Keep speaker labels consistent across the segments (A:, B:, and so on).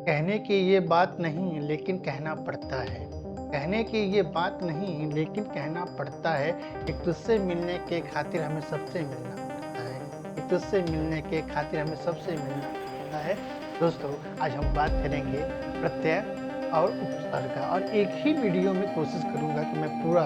A: कहने की ये बात नहीं लेकिन कहना पड़ता है। कहने की ये बात नहीं लेकिन कहना पड़ता है। एक तुझसे मिलने के खातिर हमें सबसे मिलना पड़ता है। एक तुझसे मिलने के खातिर हमें सबसे मिलना पड़ता है। दोस्तों, आज हम बात करेंगे प्रत्यय और उपसर्ग का, और एक ही वीडियो में कोशिश करूँगा कि मैं पूरा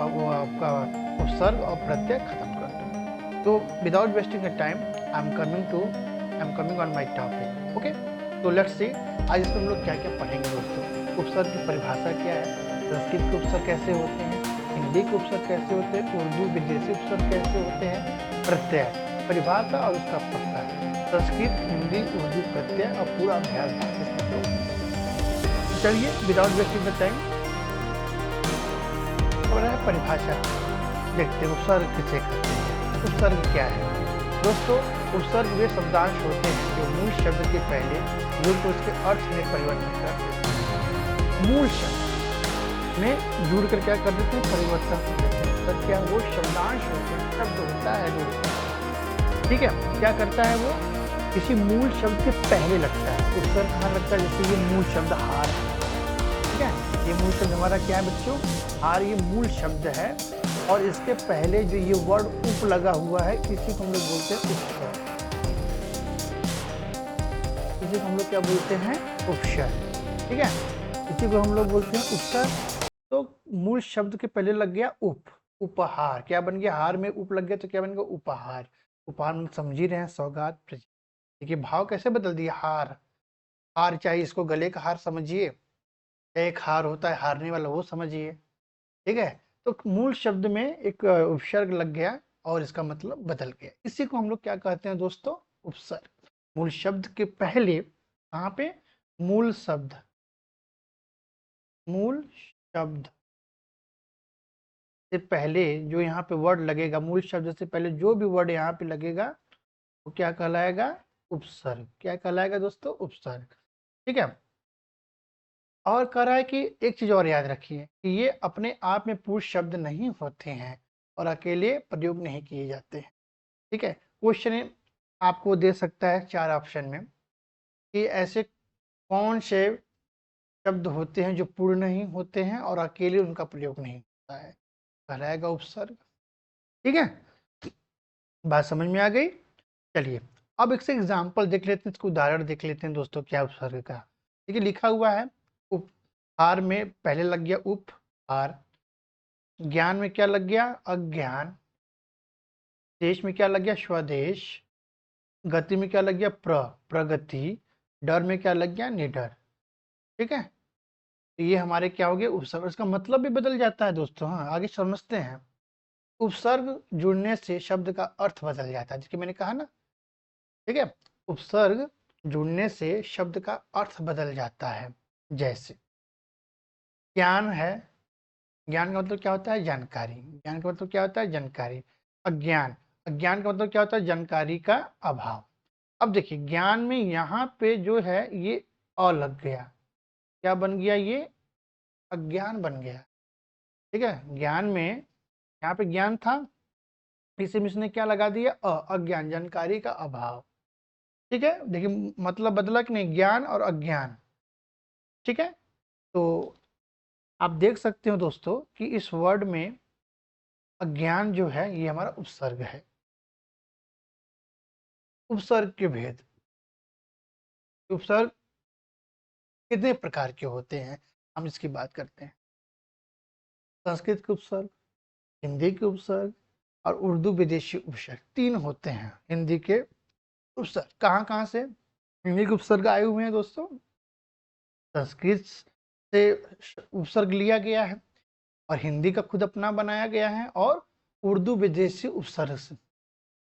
A: वो आपका उपसर्ग और प्रत्यय खत्म कर दूँ। तो without wasting a time I am coming on my topic. Okay, तो लेट्स सी आज इसमें हम लोग क्या क्या पढ़ेंगे दोस्तों। उपसर्ग की परिभाषा क्या है, संस्कृत के उपसर्ग कैसे होते हैं, हिंदी के उपसर्ग कैसे होते हैं, उर्दू विदेशी उपसर्ग कैसे होते हैं, प्रत्यय परिभाषा और उसका प्रकार, संस्कृत हिंदी उर्दू प्रत्यय और पूरा अभ्यास इसमें होगा। चलिए विदाउट वेस्टिंग द टाइम और परिभाषा देखते हैं। उपसर्ग किसे कहते हैं, उपसर्ग क्या है दोस्तों। उपसर्ग वे शब्दांश होते हैं जो मूल शब्द के पहले जुड़ कर उसके अर्थ में परिवर्तन कर देते हैं। मूल शब्द में जुड़ कर क्या कर देते हैं, परिवर्तन कर देते हैं। तो क्या वो शब्दांश होते हैं, शब्द होता है जो, ठीक है, क्या करता है वो किसी मूल शब्द के पहले लगता है। उपसर्ग कहाँ लगता है, जैसे ये मूल शब्द हार है, ठीक है, ये मूल शब्द हमारा क्या है बच्चों, हार, ये मूल शब्द है। और इसके पहले जो ये वर्ड उप लगा हुआ है, इसी को हम लोग बोलते हैं उपसर्ग। इसी को हम लोग क्या बोलते हैं, उपसर्ग, ठीक है, इसी को हम लोग बोलते हैं उपसर्ग। तो मूल शब्द के पहले लग गया उप, उपहार, क्या बन गया, हार में उप लग गया तो क्या बन गया, उपहार। उपहार हम समझ ही रहे हैं, सौगात। देखिए भाव कैसे बदल दिया, हार, हार चाहिए इसको गले का हार समझिए, एक हार होता है हारने वाला, वो समझिए, ठीक है। तो मूल शब्द में एक उपसर्ग लग गया और इसका मतलब बदल गया, इसी को हम लोग क्या कहते हैं दोस्तों, उपसर्ग। मूल शब्द के पहले कहाँ पे, मूल शब्द, मूल शब्द से पहले जो यहाँ पे वर्ड लगेगा, मूल शब्द से पहले जो भी वर्ड यहाँ पे लगेगा वो क्या कहलाएगा, उपसर्ग। क्या कहलाएगा दोस्तों, उपसर्ग, ठीक है। और कह रहा है कि एक चीज और याद रखिए कि ये अपने आप में पूर्ण शब्द नहीं होते हैं और अकेले प्रयोग नहीं किए जाते हैं, ठीक है। क्वेश्चन आपको दे सकता है 4 ऑप्शन में कि ऐसे कौन से शब्द होते हैं जो पूर्ण नहीं होते हैं और अकेले उनका प्रयोग नहीं होता है, कहलाएगा उपसर्ग, ठीक है। बात समझ में आ गई। चलिए अब एक से एग्जाम्पल देख लेते हैं, इसको उदाहरण देख लेते हैं दोस्तों, क्या उपसर्ग का। देखिए लिखा हुआ है, उपहार में पहले लग गया उपहार, ज्ञान में क्या लग गया, अज्ञान, देश में क्या लग गया, स्वदेश, गति में क्या लग गया, प्रगति, डर में क्या लग गया, निडर, ठीक है। तो ये हमारे क्या हो गए उपसर्ग, इसका मतलब भी बदल जाता है दोस्तों। हाँ, आगे समझते हैं। उपसर्ग जुड़ने से शब्द का अर्थ बदल जाता है, जैसे मैंने कहा ना, ठीक है। उपसर्ग जुड़ने से शब्द का अर्थ बदल जाता है। जैसे ज्ञान है, ज्ञान का मतलब क्या होता है, जानकारी, ज्ञान का मतलब क्या होता है, जानकारी। अज्ञान, अज्ञान का मतलब क्या होता है, जानकारी का अभाव। अब देखिए ज्ञान में यहाँ पे जो है ये अ लग गया, क्या बन गया, ये अज्ञान बन गया, ठीक है। ज्ञान में यहाँ पे ज्ञान था, इसी में इसने क्या लगा दिया, अज्ञान, जानकारी का अभाव, ठीक है। देखिए मतलब बदला कि नहीं, ज्ञान और अज्ञान, ठीक है। तो आप देख सकते हो दोस्तों कि इस वर्ड में अज्ञान जो है ये हमारा उपसर्ग है। उपसर्ग के भेद, उपसर्ग कितने प्रकार के होते हैं, हम इसकी बात करते हैं। संस्कृत के उपसर्ग, हिंदी के उपसर्ग और उर्दू विदेशी उपसर्ग, 3 होते हैं हिंदी के उपसर्ग। कहाँ कहाँ से हिंदी के उपसर्ग आए हुए हैं दोस्तों, संस्कृत से उपसर्ग लिया गया है और हिंदी का खुद अपना बनाया गया है, और उर्दू विदेशी उपसर्ग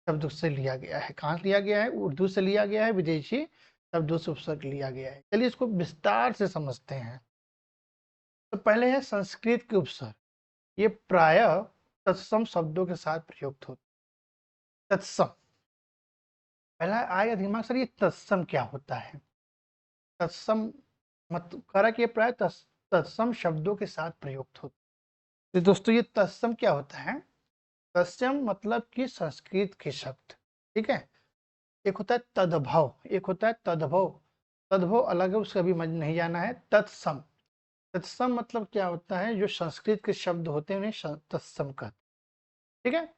A: शब्द से लिया गया है। कहाँ लिया गया है, उर्दू से लिया गया है, विदेशी शब्दों से उपसर्ग लिया गया है। चलिए इसको विस्तार से समझते हैं। तो पहले है संस्कृत के उपसर्ग, ये प्रायः तत्सम शब्दों के साथ प्रयुक्त होते हैं। तत्सम, पहला आएगा दिमाग सर, ये तत्सम क्या होता है। तत्सम मतलब करा कि ये प्राय तत्सम शब्दों के साथ प्रयुक्त होते हैं। तो दोस्तों ये तत्सम क्या होता है, तत्सम मतलब कि संस्कृत के शब्द, ठीक है। एक होता है तद्भव, एक होता है तद्भव। तद्भव अलग है, उसका भी नहीं जाना है। तत्सम, तत्सम मतलब क्या होता है, जो संस्कृत के शब्द होते हैं उन्हें तत्सम कहते हैं। ठीक है।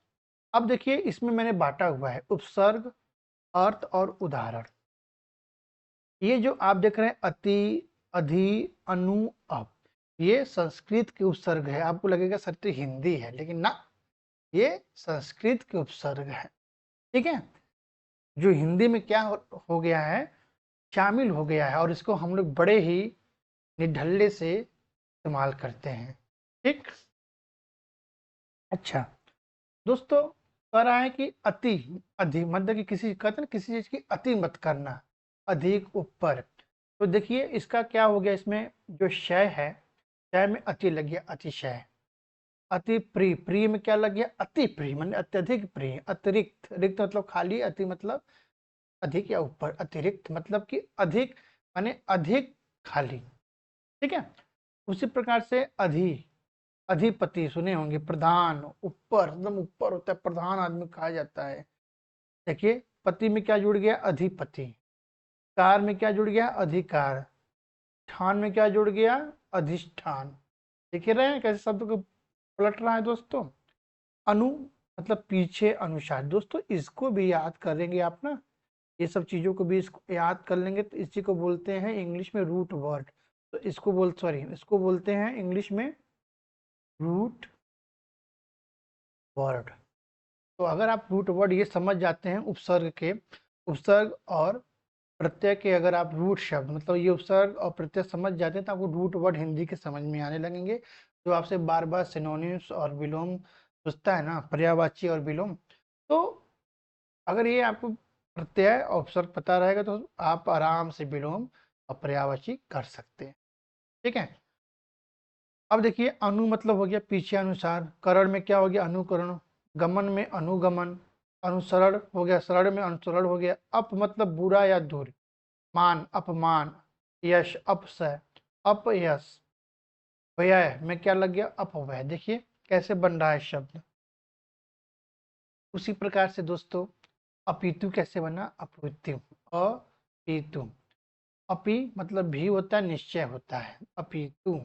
A: अब देखिए इसमें मैंने बांटा हुआ है उपसर्ग, अर्थ और उदाहरण। ये जो आप देख रहे हैं अति, अधि, अनु, अप, ये संस्कृत के उपसर्ग है। आपको लगेगा सर तो हिंदी है, लेकिन ना, ये संस्कृत के उपसर्ग है। ठीक है। जो हिंदी में क्या हो गया है, शामिल हो गया है, और इसको हम लोग बड़े ही निढल्ले से इस्तेमाल करते हैं। ठीक। अच्छा दोस्तों, कह रहा है कि अति, अधिक मतलब कि किसी कहते हैं ना, किसी चीज की अति मत करना, अधिक ऊपर। तो देखिए इसका क्या हो गया, इसमें जो शय है, शय में अति लग गया, अतिशय। अति प्रिय, प्रिय में क्या लग गया, अति प्रिय, मतलब अत्यधिक प्रिय। अतिरिक्त, रिक्त मतलब खाली, अति मतलब अधिक या ऊपर, अतिरिक्त मतलब कि अधिक माने अधिक खाली। ठीक है। उसी प्रकार से अधि, अधिपति सुने होंगे, प्रधान, ऊपर, एकदम ऊपर होता है, प्रधान आदमी कहा जाता है। देखिए पति में क्या जुड़ गया, अधिपति। कार में क्या जुड़ गया, अधिकार। ठान में क्या जुड़ गया, अधिष्ठान। देख रहे हैं कैसे शब्द को पलट रहा है दोस्तों। अनु मतलब पीछे, अनुसार। दोस्तों इसको भी याद करेंगे आप ना, ये सब चीजों को भी इसको याद कर लेंगे, तो इसी को बोलते हैं इंग्लिश में रूट वर्ड। तो इसको बोलते हैं इंग्लिश में रूट वर्ड। तो अगर आप रूट वर्ड ये समझ जाते हैं, उपसर्ग के, उपसर्ग और प्रत्यय के, अगर आप रूट शब्द मतलब ये उपसर्ग और प्रत्यय समझ जाते हैं, तो आपको रूट वर्ड हिंदी के समझ में आने लगेंगे। जो आपसे बार बार सिनोनिम्स और विलोम पूछता है ना, पर्यायवाची और विलोम, तो अगर ये आपको प्रत्यय और उपसर्ग पता रहेगा तो आप आराम से विलोम और पर्यायवाची कर सकते हैं। ठीक है। अब देखिए अनु मतलब हो गया पीछे, अनुसार। करण में क्या हो गया, अनुकरण। गमन में अनुगमन। अनुसरण हो गया, शरण में अनुसरण हो गया। अप मतलब बुरा या दूर। मान, अपमान। यश, अपसय, अपयश। व्यय में क्या लग गया, अपव्यय। देखिए कैसे बन रहा है शब्द। उसी प्रकार से दोस्तों अपितु कैसे बना, अपृत्यु, अपीतु। अपि मतलब भी होता है, निश्चय होता है, अपितु।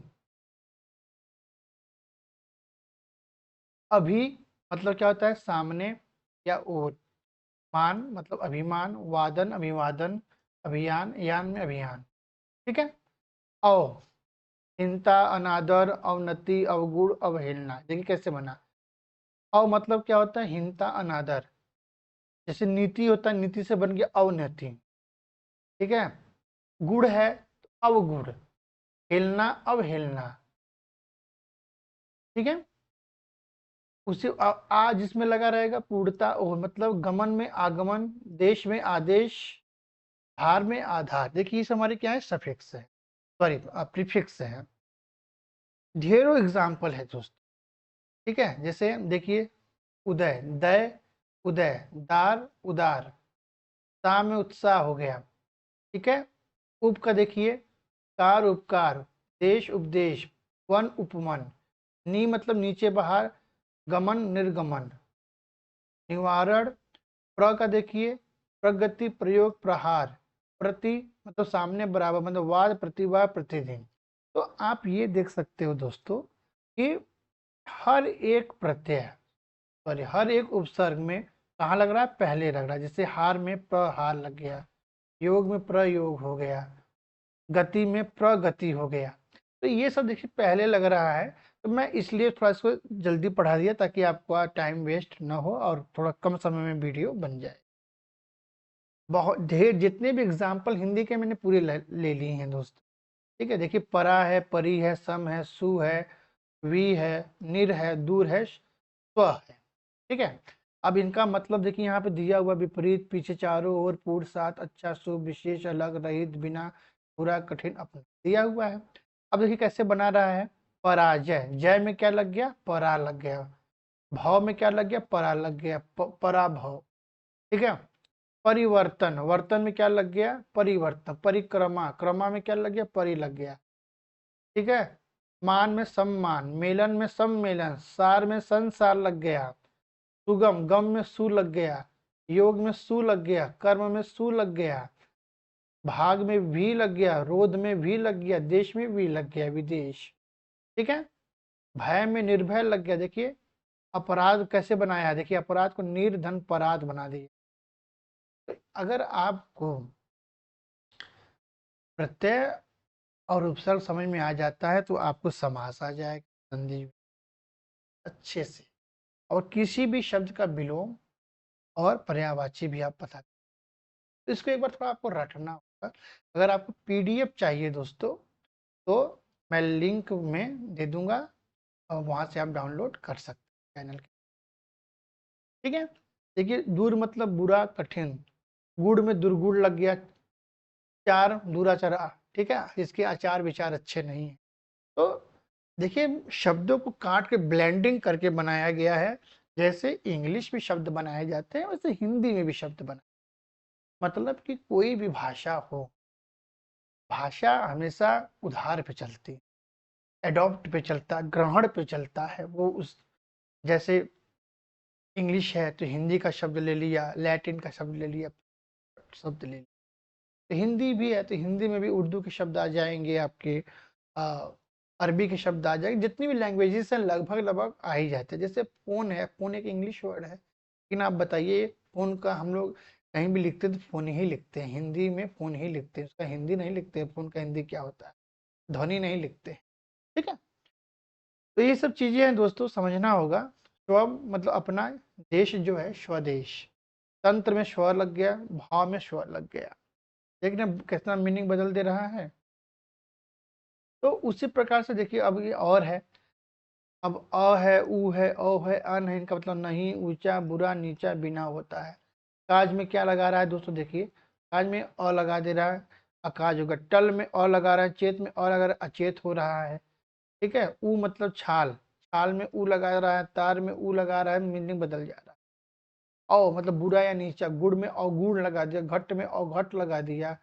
A: अभी मतलब क्या होता है, सामने या ओर। मान मतलब अभिमान। वादन, अभिवादन। अभियान, यान में अभियान। ठीक है। अव, हिंता, अनादर, अवनति, अवगुण, अवहेलना। देखिए कैसे बना। अव मतलब क्या होता है, हिंता, अनादर। जैसे नीति होता है, नीति से बन गया अवनति। ठीक है। गुण है तो अवगुण। हेलना, अवहेलना। ठीक है। उसे आ जिसमें लगा रहेगा पूर्णता, और मतलब गमन में आगमन, देश में आदेश, हार में आधार। देखिए इस हमारे क्या है, सफिक्स है, सॉरी प्रीफिक्स है। ढेरों एग्जाम्पल है दोस्त। ठीक है। जैसे देखिए उदय, दय, उदय। दार, उदार। सा में उत्साह हो गया। ठीक है। उप का देखिए, कार, उपकार। देश, उपदेश। वन, उपमन। नी मतलब नीचे बाहर। गमन, निर्गमन। निवारण। प्र का देखिए, प्रगति, प्रयोग, प्रहार। प्रति मतलब सामने, बराबर मतलब वाद, प्रतिवाद, प्रतिदिन। तो आप ये देख सकते हो दोस्तों कि हर एक प्रत्यय, सॉरी हर एक उपसर्ग में कहाँ लग रहा है, पहले लग रहा है। जैसे हार में प्रहार लग गया, योग में प्रयोग हो गया, गति में प्रगति हो गया। तो ये सब देखिए पहले लग रहा है। तो मैं इसलिए थोड़ा इसको जल्दी पढ़ा दिया ताकि आपका टाइम वेस्ट ना हो और थोड़ा कम समय में वीडियो बन जाए। बहुत ढेर जितने भी एग्जाम्पल हिंदी के मैंने पूरे ले लिए हैं दोस्त। ठीक है। देखिए परा है, परी है, सम है, सु है, वी है, निर है, दूर है, स्व है। ठीक है। अब इनका मतलब देखिए यहाँ पे दिया हुआ, विपरीत, पीछे, चारों ओर, पूर्व, साथ, अच्छा, शुभ, विशेष, अलग, रहित, बिना, बुरा, कठिन, अपना दिया हुआ है। अब देखिए कैसे बना रहा है। पराजय, जय में क्या लग गया, परा लग गया। भाव में क्या लग गया, परा लग गया, पराभव। ठीक है। परिवर्तन, वर्तन में क्या लग गया, परिवर्तन। परिक्रमा, क्रमा में क्या लग गया, परि लग गया। ठीक है। मान में सम्मान, मेलन में सम्मेलन, सार में संसार लग गया। सुगम, गम में सु लग गया। योग में सु लग गया, कर्म में सु लग गया। भाग में भी लग गया, रोध में भी लग गया, देश में भी लग गया, विदेश। ठीक है। भय में निर्भय लग गया। देखिए अपराध कैसे बनाया है, देखिए अपराध को निर्धन पराध बना दिया। तो अगर आपको प्रत्यय और उपसर्ग समझ में आ जाता है तो आपको समास आ जाएगा संधि अच्छे से, और किसी भी शब्द का विलोम और पर्यायवाची भी आप पता। तो इसको एक बार थोड़ा आपको रटना होगा। अगर आपको पीडीएफ चाहिए दोस्तों तो मैं लिंक में दे दूंगा और वहां से आप डाउनलोड कर सकते हैं चैनल के। ठीक है। देखिए दूर मतलब बुरा कठिन, गुड़ में दुर्गुड़ लग गया, चार दूराचार। ठीक है, इसके आचार विचार अच्छे नहीं है। तो देखिए शब्दों को काट के ब्लेंडिंग करके बनाया गया है। जैसे इंग्लिश में शब्द बनाए जाते हैं वैसे हिंदी में भी शब्द बना, मतलब कि कोई भी भाषा हो, भाषा हमेशा उधार पे चलती है, एडॉप्ट पे चलता, ग्रहण पे चलता है। वो उस जैसे इंग्लिश है तो हिंदी का शब्द ले लिया, लैटिन का शब्द ले लिया, शब्द ले लिया। तो हिंदी भी है तो हिंदी में भी उर्दू के शब्द आ जाएंगे आपके, अ, अरबी के शब्द आ जाएंगे। जितनी भी लैंग्वेजेस हैं लगभग लगभग आ ही जाते हैं। जैसे फोन है, फोन एक इंग्लिश वर्ड है, लेकिन आप बताइए फोन का हम लोग कहीं भी लिखते हैं तो फोन ही लिखते हैं, हिंदी में फोन ही लिखते हैं, उसका हिंदी नहीं लिखते हैं। फोन का हिंदी क्या होता है, ध्वनि नहीं लिखते। ठीक है। तो ये सब चीजें हैं दोस्तों, समझना होगा। स्व मतलब अपना, देश जो है स्वदेश, तंत्र में स्वर लग गया, भाव में स्वर लग गया। देखना कितना मीनिंग बदल दे रहा है। तो उसी प्रकार से देखिए अब ये और है। अब अ है, उ है, औ है, अन है, इनका मतलब नहीं, ऊंचा, बुरा, नीचा, बिना होता है। काज में क्या लगा रहा है दोस्तों, देखिए काज में अ लगा दे रहा है, अकाज होगा। टल में अ लगा रहा है, चेत में अ लगा रहा है, अचेत हो रहा है। ठीक है। उ मतलब छाल, छाल में उ लगा रहा है, तार में उ लगा रहा है, मीनिंग बदल जा रहा है। औ मतलब बुरा या नीचा, गुड़ में अवगुण लगा दिया, घट में अवघट लगा दिया।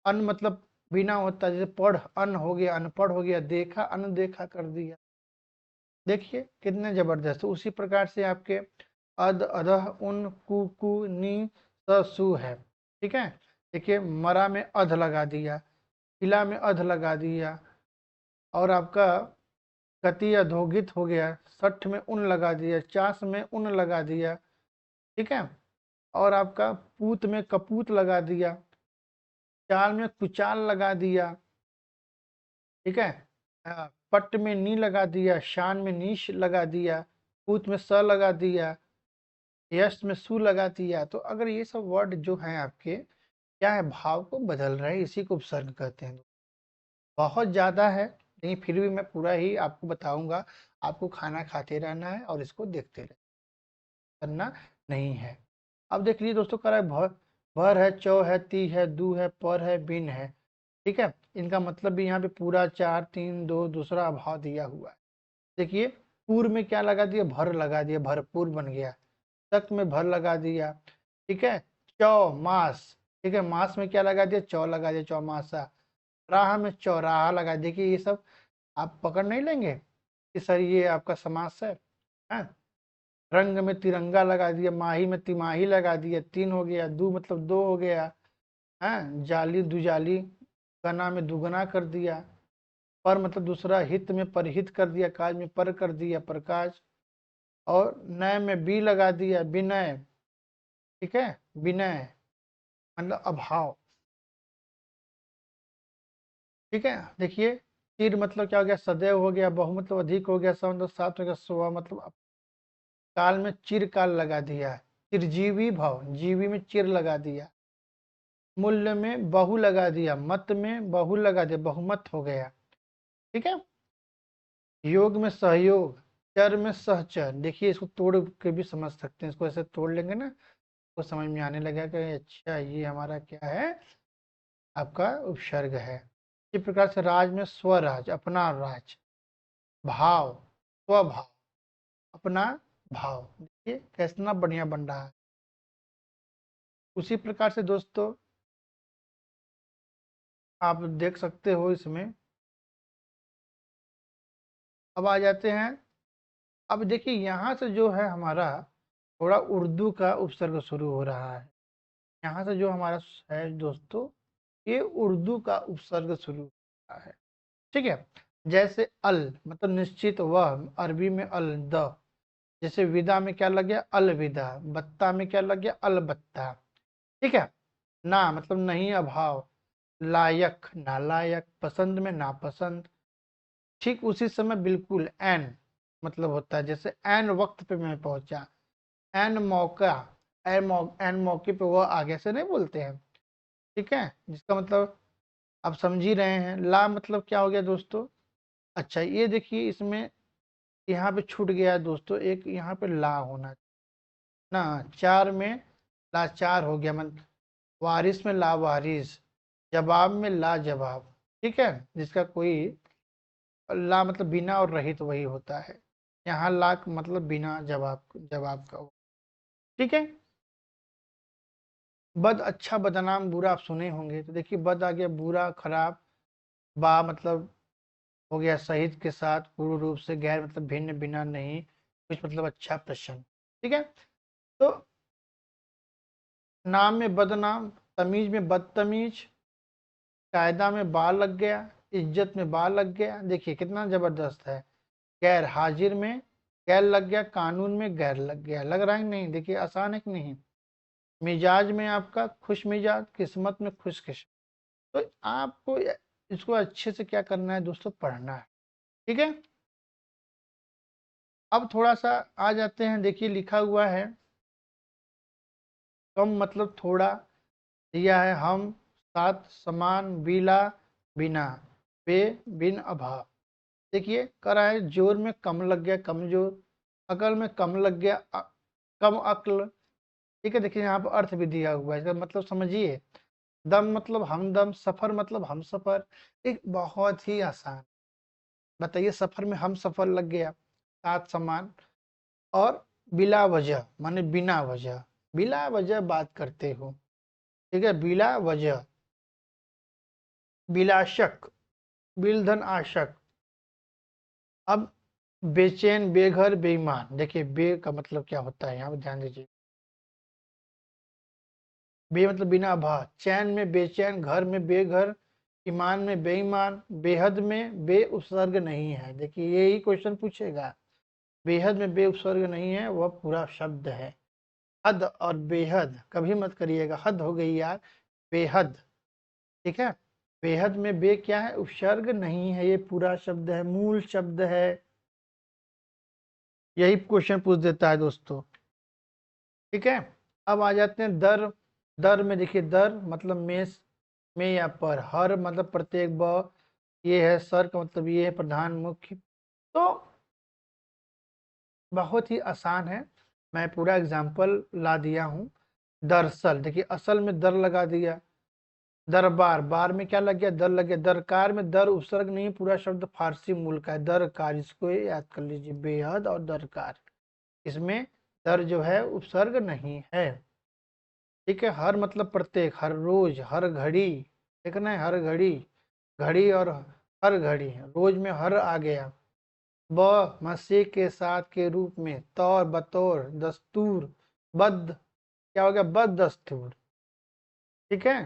A: अन मतलब बिना होता, जैसे पढ़ अन हो गया, अनपढ़ हो गया, देखा अनदेखा कर दिया। देखिए कितने जबरदस्त। उसी प्रकार से आपके अध अधह उन कु कु नी स सु है। ठीक है। देखिए मरा में अध लगा दिया, किला में अध लगा दिया, और आपका गति अधोगित हो गया, सठ में उन लगा दिया, चास में उन लगा दिया। ठीक है। और आपका पूत में कपूत लगा दिया, चाल में कुचाल लगा दिया। ठीक है। पट में नी लगा दिया, शान में नीश लगा दिया, पूत में स लगा दिया, यश में सु लगा दिया। तो अगर ये सब वर्ड जो हैं आपके क्या है, भाव को बदल रहे हैं, इसी को उपसर्ग कहते हैं। बहुत ज्यादा है लेकिन फिर भी मैं पूरा ही आपको बताऊंगा। आपको खाना खाते रहना है और इसको देखते रहना, करना नहीं है। अब देख लीजिए दोस्तों, कर भर है, चौ है, ती है, दू है, पर है, बिन है। ठीक है। इनका मतलब भी यहाँ पे पूरा, चार, तीन, दो, दूसरा अभाव दिया हुआ है। देखिए पूर्व में क्या लगा दिया, भर लगा दिया, भरपूर बन गया। तक में भर लगा दिया। ठीक है। चौ मास, ठीक है, मास में क्या लगा दिया, चौ लगा दिया, चौमासा। राह में चौराहा लगा। देखिए ये सब आप पकड़ नहीं लेंगे कि सर ये आपका समास है। हाँ? रंग में तिरंगा लगा दिया, माही में तिमाही लगा दिया, तीन हो गया, दू मतलब दो हो गया। हाँ, जाली दुजाली, गना में दुगना कर दिया। पर मतलब दूसरा, हित में परहित कर दिया, काज में पर कर दिया, प्रकाश। और नय में बी लगा दिया, विनय। ठीक है। विनय मतलब अभाव। ठीक है। देखिए चिर मतलब क्या हो गया, सदैव हो गया, बहु मतलब अधिक हो गया, सौ मतलब सात हो गया, स्व मतलब काल में चिर काल लगा दिया, चिरजीवी भव, जीवी में चिर लगा दिया। मूल्य में बहु लगा दिया, मत में बहु लगा दिया, बहुमत हो गया। ठीक है। योग में सहयोग, चर में सहचर। देखिए इसको तोड़ के भी समझ सकते हैं, इसको ऐसे तोड़ लेंगे ना तो समझ में आने लगेगा कि अच्छा ये हमारा क्या है, आपका उपसर्ग है। इसी प्रकार से राज में स्वराज, अपना राज, भाव, स्वभाव, अपना भाव। देखिए कैसा बढ़िया बन रहा है। उसी प्रकार से दोस्तों आप देख सकते हो इसमें। अब आ जाते हैं, अब देखिए यहाँ से जो है हमारा थोड़ा उर्दू का उपसर्ग शुरू हो रहा है। यहाँ से जो हमारा है दोस्तों, ये उर्दू का उपसर्ग शुरू होता है। ठीक है, जैसे अल मतलब निश्चित, वह अरबी में अल द, जैसे विदा में क्या लग गया अलविदा, बत्ता में क्या लग गया अलबत्ता। ठीक है, ना मतलब नहीं अभाव, लायक नालायक, पसंद में नापसंद। ठीक उसी समय बिल्कुल एन मतलब होता है, जैसे एन वक्त पे मैं पहुंचा, एन मौका, एन मौके पे वह आगे से नहीं बोलते हैं। ठीक है, जिसका मतलब आप समझ ही रहे हैं। ला मतलब क्या हो गया दोस्तों, अच्छा ये देखिए इसमें यहाँ पे छूट गया है दोस्तों, एक यहाँ पे ला होना ना, चार में लाचार हो गया, मतलब वारिस में लावारिस, जवाब में ला जवाब। ठीक है, जिसका कोई ला मतलब बिना और रहित वही होता है, यहाँ ला मतलब बिना जवाब, जवाब का हो। ठीक है, बद अच्छा बदनाम बुरा आप सुने होंगे, तो देखिए बद आ गया बुरा खराब, बा मतलब हो गया सहित के साथ पूर्ण रूप से, गैर मतलब भिन्न बिना नहीं, कुछ मतलब अच्छा प्रश्न। ठीक है, तो नाम में बदनाम, तमीज में बदतमीज, कायदा में बा लग गया, इज्जत में बा लग गया, देखिए कितना जबरदस्त है। गैर हाजिर में गैर लग गया, कानून में गैर लग गया, लग रहा है कि नहीं, देखिए आसान है कि नहीं। मिजाज में आपका खुश मिजाज, किस्मत में खुश किस्मत। तो आपको इसको अच्छे से क्या करना है दोस्तों, पढ़ना है। ठीक है, अब थोड़ा सा आ जाते हैं, देखिए लिखा हुआ है कम मतलब थोड़ा, दिया है हम, साथ समान, बिला बिना, बे बिन अभाव। देखिए करा है जोर में कम लग गया कमजोर, अकल में कम लग गया कम अक्ल। ठीक है, देखिए यहाँ पर अर्थ भी दिया हुआ है, इसका मतलब समझिए। दम मतलब हमदम, सफर मतलब हम सफर, एक बहुत ही आसान। बताइए सफर में हम सफर लग गया, साथ समान, और बिला वजह माने बिना वजह, बिला वजह बात करते हो। ठीक है, बिला वजह, बिला शक, बिलधन आशक। अब बेचैन बेघर बेईमान, देखिए बे का मतलब क्या होता है यहाँ पे ध्यान दीजिए। बे मतलब बिना भा, चैन में बेचैन, घर में बेघर, ईमान में बेईमान, बेहद में बे उपसर्ग नहीं है। देखिए यही क्वेश्चन पूछेगा, बेहद में बे उपसर्ग नहीं है, वह पूरा शब्द है। हद और बेहद कभी मत करिएगा, हद हो गई यार, बेहद। ठीक है, बेहद में बे क्या है, उपसर्ग नहीं है, ये पूरा शब्द है, मूल शब्द है। यही क्वेश्चन पूछ देता है दोस्तों। ठीक है, अब आ जाते हैं दर। दर में देखिए दर मतलब में या पर, हर मतलब प्रत्येक, ब ये है, सर का मतलब ये है प्रधान मुख्य। तो बहुत ही आसान है, मैं पूरा एग्जाम्पल ला दिया हूँ। दरअसल देखिए असल में दर लगा दिया, दरबार बार में क्या लग गया दर लग गया, दरकार में दर उपसर्ग नहीं, पूरा शब्द फारसी मूल का है दरकार, इसको याद कर लीजिए, बेहद और दरकार, इसमें दर जो है उपसर्ग नहीं है। ठीक है, हर मतलब प्रत्येक, हर रोज, हर घड़ी, देखना है हर घड़ी, घड़ी और हर घड़ी, रोज में हर आ गया। ब मसीह के साथ के रूप में, तौर बतौर, दस्तूर, बद क्या हो गया बद दस्तूर। ठीक है,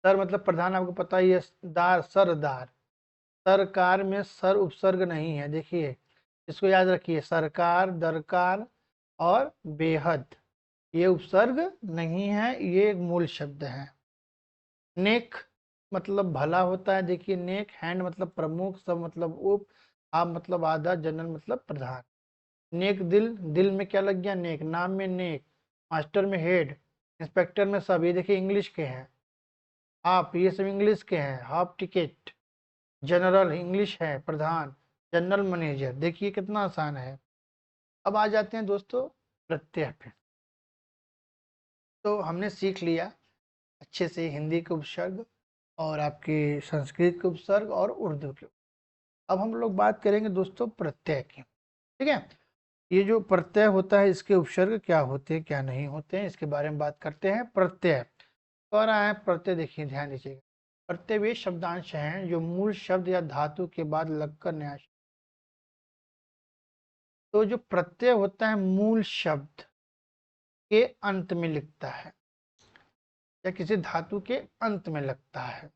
A: सर मतलब प्रधान, आपको पता ही है, दार सरदार, सरकार में सर उपसर्ग नहीं है, देखिए इसको याद रखिए, सरकार दरकार और बेहद ये उपसर्ग नहीं है, ये एक मूल शब्द है। नेक मतलब भला होता है, देखिए नेक, हैंड मतलब प्रमुख, सब मतलब उप, आप मतलब आधा, जनरल मतलब प्रधान। नेक दिल, दिल में क्या लग गया नेक, नाम में नेक, मास्टर में हेड, इंस्पेक्टर में सब, ये देखिए इंग्लिश के हैं। आप ये सब इंग्लिश के हैं, हाफ टिकट, जनरल इंग्लिश है, प्रधान, जनरल मैनेजर, देखिए कितना आसान है। अब आ जाते हैं दोस्तों प्रत्यय पे। तो हमने सीख लिया अच्छे से हिंदी के उपसर्ग, और आपके संस्कृत के उपसर्ग, और उर्दू के। अब हम लोग बात करेंगे दोस्तों प्रत्यय की। ठीक है, ये जो प्रत्यय होता है इसके उपसर्ग क्या होते हैं क्या नहीं होते हैं, इसके बारे में बात करते हैं। प्रत्यय कह रहा है, प्रत्यय देखिए ध्यान दीजिएगा, प्रत्यय वे शब्दांश हैं जो मूल शब्द या धातु के बाद लगकर नया तो जो प्रत्यय होता है मूल शब्द के अंत में लिखता है। या किसी धातु के अंत में लगता है।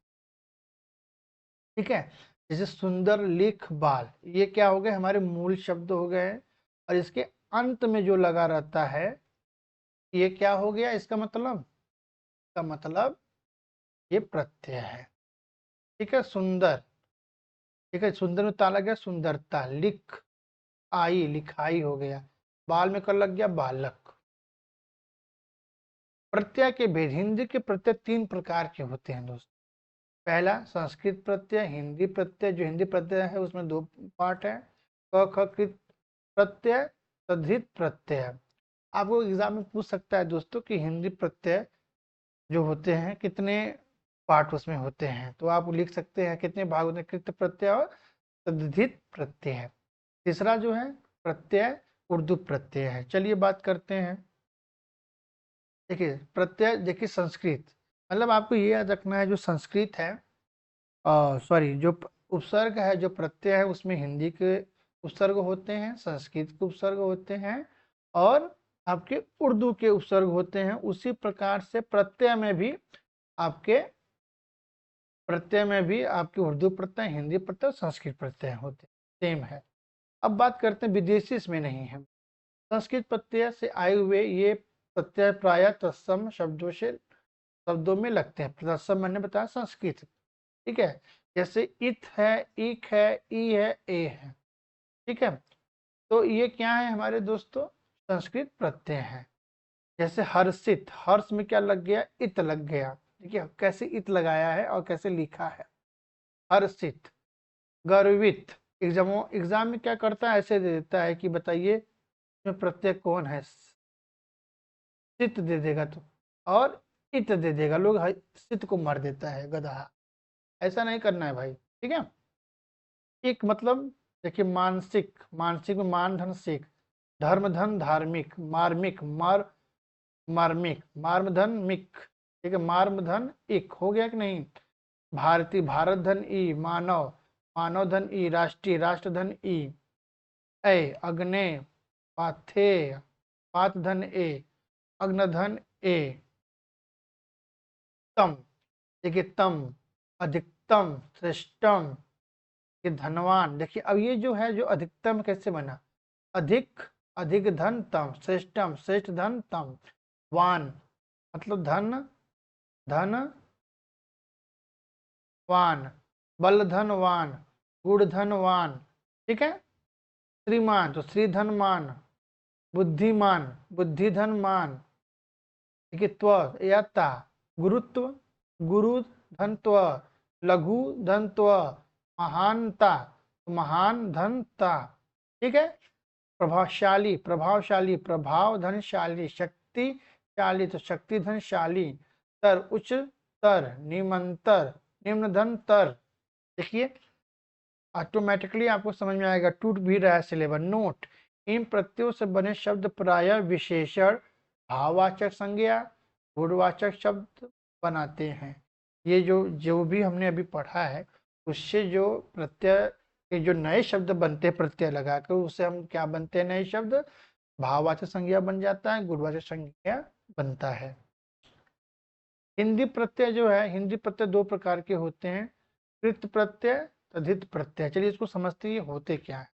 A: ठीक है, जैसे सुंदर, लिख, बाल, ये क्या हो गए, हमारे मूल शब्द हो गए। और इसके अंत में जो लगा रहता है ये क्या हो गया, इसका मतलब ये प्रत्यय है। ठीक है, सुंदर, ठीक है, सुंदर में ता लग गया, सुंदरता। लिख आई, लिखाई हो गया। बाल में कर लग गया, बालक। प्रत्यय के भेद, हिंदी के प्रत्यय 3 प्रकार के होते हैं दोस्तों। पहला संस्कृत प्रत्यय, हिंदी प्रत्यय। जो हिंदी प्रत्यय है उसमें 2 पार्ट है, क ख कृत प्रत्यय, तद्धित प्रत्यय। आपको एग्जाम में पूछ सकता है दोस्तों कि हिंदी प्रत्यय जो होते हैं कितने पार्ट उसमें होते हैं, तो आप लिख सकते हैं कितने भाग होते हैं, कृत प्रत्यय और तद्धित प्रत्यय। तीसरा जो है प्रत्यय उर्दू प्रत्यय है। चलिए बात करते हैं। देखिए प्रत्यय, देखिए संस्कृत, मतलब आपको ये याद रखना है जो संस्कृत है, सॉरी जो उपसर्ग है, जो प्रत्यय है उसमें हिंदी के उपसर्ग होते हैं, संस्कृत के उपसर्ग होते हैं और आपके उर्दू के उपसर्ग होते हैं। उसी प्रकार से प्रत्यय में भी आपके उर्दू प्रत्यय, हिंदी प्रत्यय, संस्कृत प्रत्यय होते हैं, सेम है। अब बात करते हैं विदेशी, इसमें नहीं है। संस्कृत प्रत्यय से आए हुए ये प्रत्यय प्रायः तत्सम शब्दों में लगते हैं। तत्सम मैंने बताया संस्कृत, ठीक है, जैसे इत है, इक है, ई है, ए है। ठीक है, तो ये क्या है हमारे दोस्तों, संस्कृत प्रत्यय है। जैसे हर्षित, हर्ष में क्या लग गया, इत लग गया। देखिए कैसे इत लगाया है और कैसे लिखा है, हर्षित। गर्वित, एग्जाम में क्या करता है, ऐसे दे देता है कि बताइए इसमें प्रत्यय कौन है, चित दे देगा तो, और इत दे देगा, लोग चित को मार देता है गधा। ऐसा नहीं करना है भाई, ठीक है। एक मतलब देखिए मानसिक, मानसिक में मान धन सिक, धर्म धन धार्मिक, मार्मिक मार्मिक, मार्म धन मिक, ठीक है, मार्म धन इक हो गया कि नहीं। भारतीय, भारत धन ई, मानव, मानव धन ई, राष्ट्रीय, राष्ट्र धन ई, ए, अग्ने, पाथेय, पात धन ए, अग्नधन ए, तम, देखिए तम, अधिकतम, श्रेष्ठम, ये धनवान। देखिए अब ये जो है, जो अधिकतम कैसे बना, अधिक, अधिक धन तम, श्रेष्ठम, श्रेष्ठ धन तम, वान मतलब धन, धन वान, बल धन वान, गुण धन वान, ठीक है। श्रीमान तो श्री धन मान, बुद्धिमान, बुद्धि धन मान, ठीक है, त्व या ता, गुरुत्व, गुरु धन त्व, लघु धन त्व, महानता, महान धन ता, ठीक है। प्रभावशाली, प्रभावशाली, प्रभाव धनशाली, शक्तिशाली तो शक्ति धनशाली, तर उच्च तर, निमंतर, निम्न धन तर। देखिए ऑटोमेटिकली आपको समझ में आएगा, टूट भी रहा है सिलेबस। नोट, इन प्रत्ययों से बने शब्द प्रायः विशेषण, भाववाचक संज्ञा, गुणवाचक शब्द बनाते हैं। ये जो जो भी हमने अभी पढ़ा है उससे जो प्रत्यय के जो नए शब्द बनते हैं प्रत्यय लगाकर, उससे हम क्या बनते हैं, नए शब्द, भाववाचक संज्ञा बन जाता है, गुणवाचक संज्ञा बनता है। हिंदी प्रत्यय जो है, हिंदी प्रत्यय 2 प्रकार के होते हैं, कृत प्रत्यय, तद्धित प्रत्यय। चलिए इसको समझते हैं ये होते क्या है।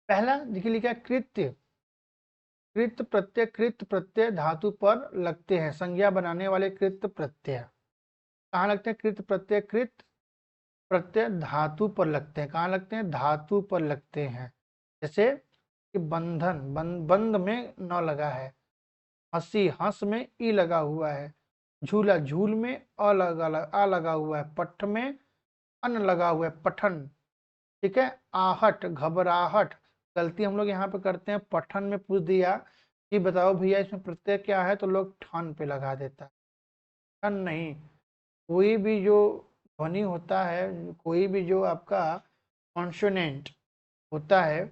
A: पहला देखिए लिखा है कृत्य, कृत प्रत्यय धातु पर लगते हैं, संज्ञा बनाने वाले कृत प्रत्यय कहाँ लगते हैं, कृत प्रत्यय, कृत प्रत्यय धातु पर लगते हैं। कहाँ लगते हैं, धातु पर लगते हैं। जैसे कि बंधन, बंद में न लगा है, हंसी, हंस में ई लगा हुआ है, झूला, झूल में आ लगा हुआ है, पठ में अन लगा हुआ है, पठन, ठीक है। आहट, घबराहट, गलती हम लोग यहाँ पे करते हैं, पठन में पूछ दिया कि बताओ भैया इसमें प्रत्यय क्या है, तो लोग ठन पे लगा देता है, ठन नहीं। कोई भी जो ध्वनि होता है, कोई भी जो आपका कॉन्सोनेंट होता है,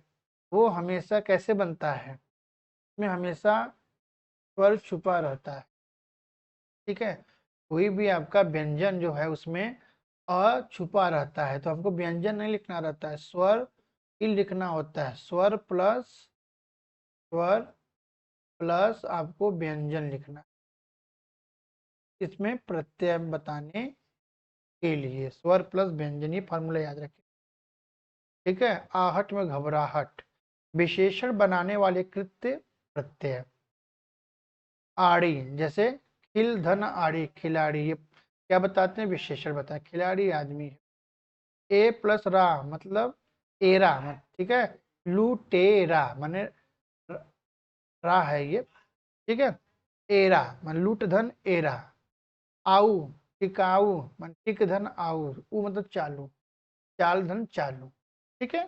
A: वो हमेशा कैसे बनता है, उसमें हमेशा स्वर छुपा रहता है, ठीक है। कोई भी आपका व्यंजन जो है उसमें अ छुपा रहता है, तो हमको व्यंजन नहीं लिखना रहता है, स्वर ही लिखना होता है। स्वर प्लस आपको व्यंजन लिखना, इसमें प्रत्यय बताने के लिए स्वर प्लस व्यंजनी फॉर्मूला याद रखें। ठीक है, आहट में घबराहट, विशेषण बनाने वाले कृत्य प्रत्यय। आड़ी, जैसे खिल धन आड़ी, खिलाड़ी, ये क्या बताते हैं, विशेषण बताए, खिलाड़ी आदमी है। ए प्लस रा मतलब एरा, ठीक है, लुटेरा माने रा है ये, ठीक है, एरा मान लूट धन एरा। आऊ, टिकाऊ मान टिक धन आऊ, ऊ मतलब चालू, चाल धन चालू। ठीक है,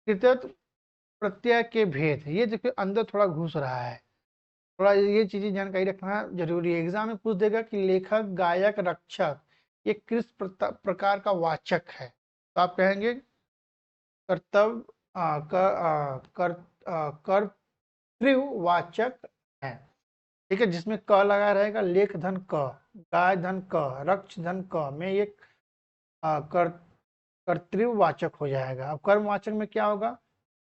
A: कृतज्ञ प्रत्यय के भेद, ये देखिए अंदर थोड़ा घुस रहा है, थोड़ा ये चीजें जानकारी रखना जरूरी है। एग्जाम में पूछ देगा कि लेखक, गायक, रक्षक ये किस प्रकार का वाचक है, तो आप कहेंगे कर्तव्य कर्तृवाचक है। ठीक है, जिसमें क लगा रहेगा, लेख धन क, गाय धन क, रक्ष धन क में ये कर कर्तृवाचक हो जाएगा। अब कर्मवाचक में क्या होगा,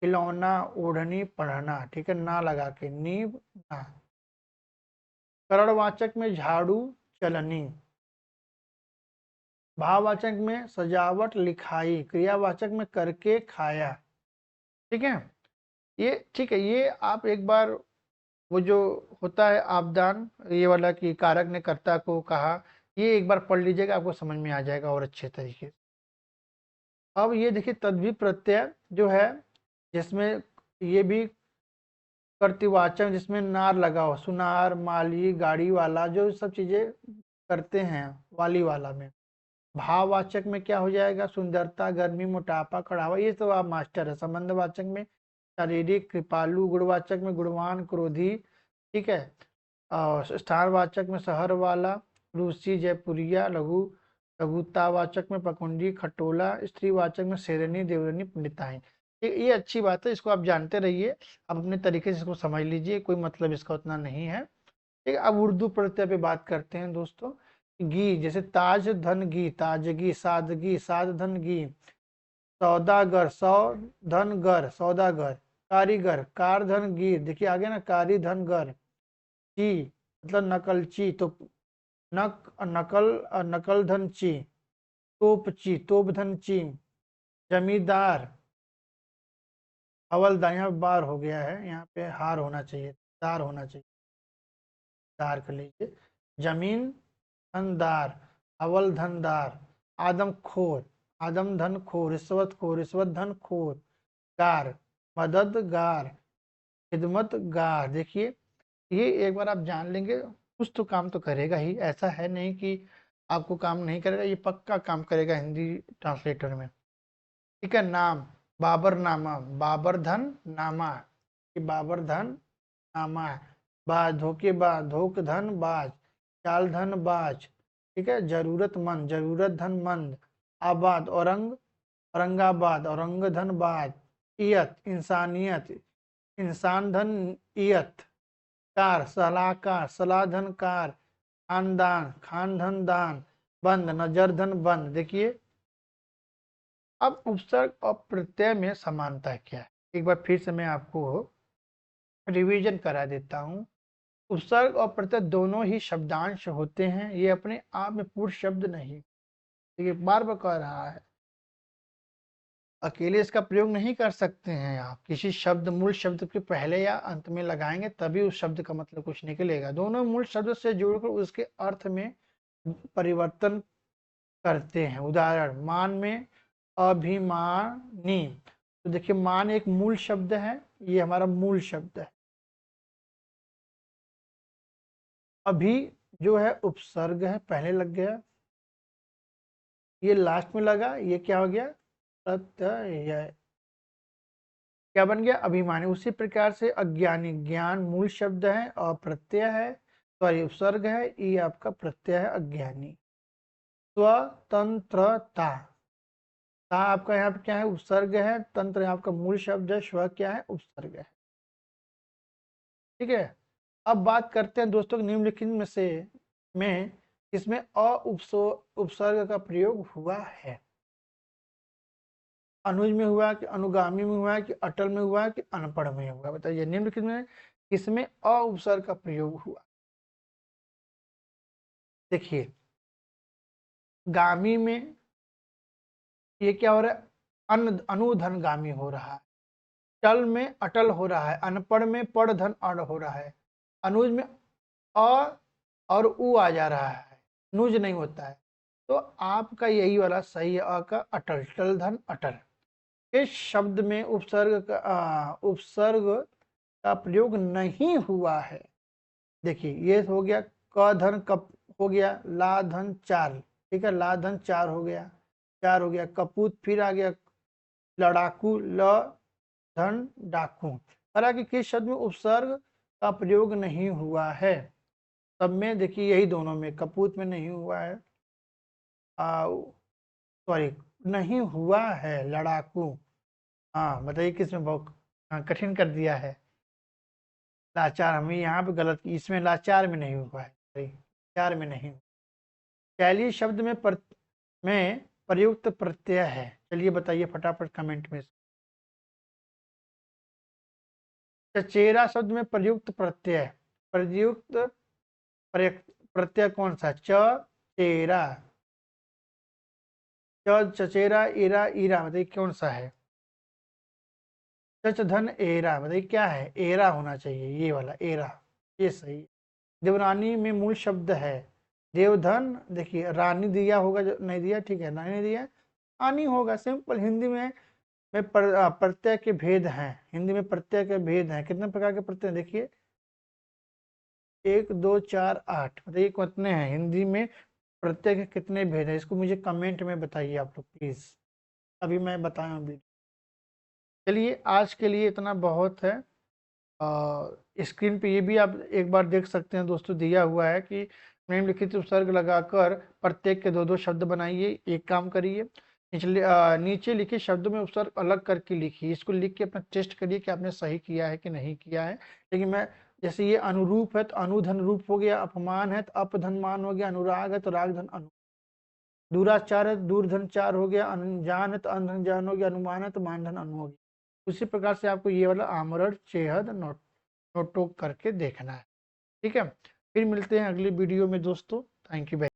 A: खिलौना, ओढ़नी, पढ़ना, ठीक है, ना लगा के, नींव ना। करणवाचक में झाड़ू, चलनी। भाववाचक में सजावट, लिखाई। क्रियावाचक में करके, खाया। ठीक है, ये ठीक है, ये आप एक बार वो जो होता है आपदान, ये वाला कि कारक ने कर्ता को कहा, ये एक बार पढ़ लीजिएगा, आपको समझ में आ जाएगा और अच्छे तरीके से। अब ये देखिए तद्भी प्रत्यय जो है, जिसमें ये भी कर्तृवाचक, जिसमें नार लगा हो, सुनार, माली, गाड़ी वाला, जो सब चीजें करते हैं वाली वाला में। भाववाचक में क्या हो जाएगा, सुंदरता, गर्मी, मोटापा, कड़ावा, ये तो आप मास्टर है। संबंधवाचक में शारीरिक, कृपालु। गुणवाचक में गुणवान, क्रोधी। ठीक है, और स्थानवाचक में शहर वाला, रूसी, जयपुरिया। लघुतावाचक में पकुंडी, खटोला। स्त्रीवाचक में शेरनी, देवरनी, पंडिताई। ये अच्छी बात है, इसको आप जानते रहिए, आप अपने तरीके से इसको समझ लीजिए, कोई मतलब इसका उतना नहीं है। ठीक है, अब उर्दू प्रत्यय पे बात करते हैं दोस्तों। गी, जैसे ताज धन घी, ताजगी, सादगी, साध धन घी। सौदागर, सौ धन गर, सौदागर। कारीगर, कार धन गी, देखिए आगे ना, कारी धन गर। ची मतलब नकलची, तो नकल, नकल धन ची। तोपची, तोप धन ची। जमींदार, हवलदार, यहाँ बार हो गया है, यहाँ पे हार होना चाहिए, दार होना चाहिए, दार कर लीजिए। जमीन धनदार, अवल धनदार। आदमखोर, आदम धन खोर। रिश्वतखोर, रिश्वत धन खोर। गार, मददगार, खिदमतगार। देखिए ये एक बार आप जान लेंगे, कुछ तो काम तो करेगा ही, ऐसा है नहीं कि आपको काम नहीं करेगा, ये पक्का काम करेगा हिंदी ट्रांसलेटर में। ठीक है, नाम, बाबर नामा, बाबर धन नामा, ये बाबर धन नामा। बाज, धोखेबाज, धोख धन बाज, चाल धन बाज। ठीक है, जरूरतमंद, जरूरत धन मंद। आबाद, औरंग, औरंगाबाद, औरंग धन बाद। इयत, इंसानियत, इंसान धन इयत। कार, सलाहकार, सलाह धन कार। खानदान, खान धन दान। बंद, नजर धन बंद। देखिए अब उपसर्ग और प्रत्यय में समानता क्या है, एक बार फिर से मैं आपको रिवीजन करा देता हूँ। उपसर्ग और प्रत्यय दोनों ही शब्दांश होते हैं, ये अपने आप में पूर्ण शब्द नहीं। देखिए बार बार कह रहा है, अकेले इसका प्रयोग नहीं कर सकते हैं आप, किसी शब्द, मूल शब्द के पहले या अंत में लगाएंगे तभी उस शब्द का मतलब कुछ निकलेगा। दोनों मूल शब्द से जोड़कर उसके अर्थ में परिवर्तन करते हैं। उदाहरण, मान में अभिमानी, तो देखिए मान एक मूल शब्द है, ये हमारा मूल शब्द है। अभी जो है उपसर्ग है, पहले लग गया, ये लास्ट में लगा, ये क्या हो गया, प्रत्यय, क्या बन गया, अभिमानी। उसी प्रकार से अज्ञानी, ज्ञान मूल शब्द है और प्रत्यय है, सॉरी उपसर्ग है, ये आपका प्रत्यय है अज्ञानी। स्वतंत्रता, ता आपका यहाँ पे क्या है, उपसर्ग है। तंत्र यहाँ आपका मूल शब्द है, स्व क्या है, उपसर्ग है। ठीक है, अब बात करते हैं दोस्तों निम्नलिखित में से में इसमें उपसर्ग का प्रयोग हुआ है। अनुज में हुआ कि अनुगामी में हुआ कि अटल में हुआ कि अनपढ़ में हुआ, बताइए निम्नलिखित में इसमें अ उपसर्ग का प्रयोग हुआ। देखिए गामी में ये क्या हो रहा है, अनुधन गामी हो रहा है। टल में अटल हो रहा है। अनपढ़ में पढ़ धन अड़ हो रहा है। अनुज में अ और उ आ जा रहा है, नुज नहीं होता है। तो आपका यही वाला सही है, अ का अटल, टल धन अटल। इस शब्द में उपसर्ग का प्रयोग नहीं हुआ है। देखिए ये हो गया क धन कप हो गया, ला धन चार, ठीक है, ला धन चार हो गया, चार हो गया, कपूत फिर आ गया, लड़ाकू, ल धन डाकू। हालांकि किस शब्द में उपसर्ग का प्रयोग नहीं हुआ है? सब में देखिए, यही दोनों में, कपूत में नहीं हुआ है, सॉरी नहीं हुआ है, लड़ाकू, हाँ बताइए किस में, बहुत कठिन कर दिया है। लाचार हमें यहाँ पे गलत की, इसमें लाचार में नहीं हुआ है, सही, चार में नहीं। शैली शब्द में में प्रयुक्त प्रत्यय है, चलिए बताइए फटाफट कमेंट में। चचेरा शब्द में प्रयुक्त प्रत्यय, प्रयुक्त प्रत्यय कौन सा? चेरा, चचेरा, एरा, ईरा, बताइए कौन सा है? चच धन एरा, बताइए क्या है? एरा होना चाहिए, ये वाला एरा, ये सही। देवरानी में मूल शब्द है देवधन। देखिए रानी दिया होगा, जो नहीं दिया, ठीक है, रानी दिया, आनी होगा, सिंपल। हिंदी में प्रत्यय के भेद हैं, हिंदी में प्रत्यय के भेद हैं। कितने प्रकार के प्रत्यय? देखिए 1 2 4 8, बताइए कितने हैं हिंदी में? प्रत्यय के कितने भेद हैं? इसको मुझे कमेंट में बताइए आप लोग प्लीज, अभी मैं बताया अभी। चलिए आज के लिए इतना बहुत है। स्क्रीन पे ये भी आप एक बार देख सकते हैं दोस्तों, दिया हुआ है कि निम्नलिखित उपसर्ग लगाकर प्रत्येक के दो दो शब्द बनाइए। एक काम करिए, नीचे लिखे शब्दों में उपसर्ग अलग करके लिखिए। इसको लिख के अपना टेस्ट करिए कि आपने सही किया है कि नहीं किया है। लेकिन मैं, जैसे ये अनुरूप है तो अनुधन रूप हो गया, अपमान है तो अपधन मान हो गया, अनुराग है तो राग धन अनु, दूराचार है तो दूरधन चार हो गया, अनजान है तो अनधन जान हो गया, अनुमान है तो मान धन अनु हो गया। उसी प्रकार से आपको ये वाला आमरण चेहद नोट टोक करके देखना है। ठीक है, फिर मिलते हैं अगली वीडियो में दोस्तों। Thank you.